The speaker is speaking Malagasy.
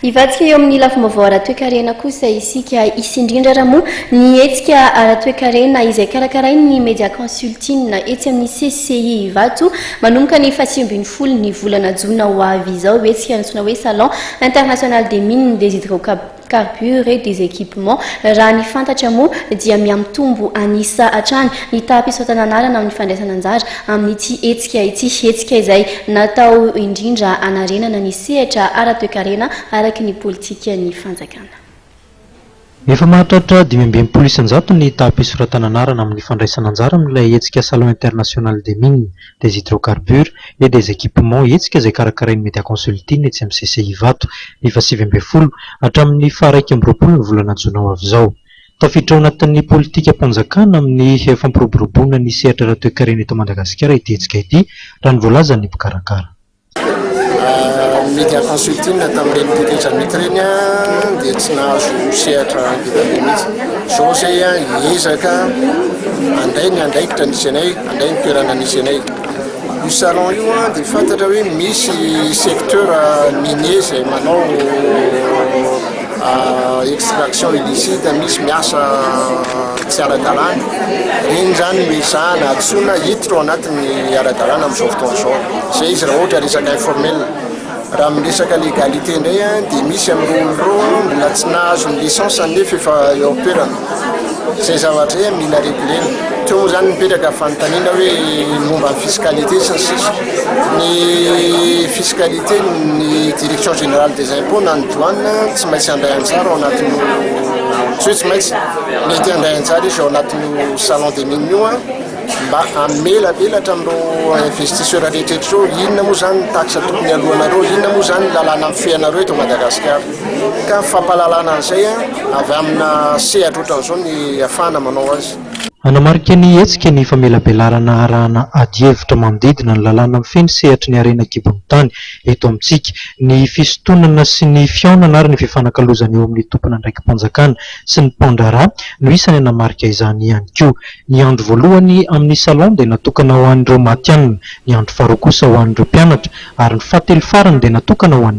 Ivatsika eo amin'ny lafim-baovao ara-toekarena kosa isika isindrindra raha moa ny hetsika ara-toekarena izay karakarain'ny Media Consulting etsy amin'ny CCI Ivato manomboka ny 7 ny volana Jona ho avy izao hetsika antsoina hoe Salon International des Mines, des Hydrocarbures et des Équipements. Raha ny fantatra moa dia miamtombo anisa hatrany ny tapisotana anarana amin'ny fandraisana anjara amin'ity hetsika ity, hetsika izay natao indrindra anarenana ny sehatra ara-toekarena araka ny politika ny fanjakana. Efa mahatratra 520 isanjato ny tapisoratana anarana amin'ny fandraisana anjara amin'ilay hetsika Salon International des Mines, des Hydrocarbures et des Équipements hetsika izay karakarain'ny Media Consulting etsy amin'ny CCI Ivato ny 7 hatramin'ny 20 ny volana Jona ho avy izao. Tafiditra ao anatin'ny politika mpanjakana amin'ny fampiroboroboana ny sehatra ara-toekarena eto Madagasikara ity hetsika ity raha ny voalazan'ny mpikarakara. Media Consulting tamin'ireny poketra mitreny dia tsy nahazo sehatra be mihitsy. Zao zay hiezaka anday ny andraikitra nisy anay, anday ny toerana nisy anay. Io salon io dia fantatra hoe misy secteur minier izay manao extraction illicite, misy miasa tsy ara-dalàna. Reny zany mezahana antsoina hiditra ao anatin'ny ara-dalàna amin'izao fotoana izao. Zay izy raha ohatra resaka informel. Raha miresaka légalité indray dia misy amin'ireo mbola tsy nahazo ny licence nefa efa eo am-toerana. Zay zavatra mila régulena. Teo moa zany mipetraka fanontaniana hoe momba ny fiscalité sy ny sisa. Ny fiscalité ny direction générale des impôts na ny douane tsy maintsy handray anjara ao anatin'io tsy maintsy mety handray anjara izy ao anatin'io salon des mines io mba amelabelatra amin'ireo investisseur rehetrarehetra zao inona moa zany ny taxe tokony alohanareo, inona moa zany lalàna mifehanareo eto Madagasikara. Ka fampalalana an'izay avy amina sehatra ohatran'izao ny ahafahana manao azy. Anamarika ny hetsika ny famelabelarana arahana adievitra manodidina ny lalàna mifeny sehatra ny arena kibon'ny tany eto amintsika ny fisontonana sy ny fiaonana ary ny fifanakalozana eo amin'ny tompona ndraiky mpanjakana sy ny mpandraharaha no isany anamarika izany ihany koa. Ny andro voalohany amin'ny salon dia natokana ho an'ireo matianina, ny andro faharoa kosa ho an'ireo mpianatra ary ny fahatelo farany dia natokana ho an'ny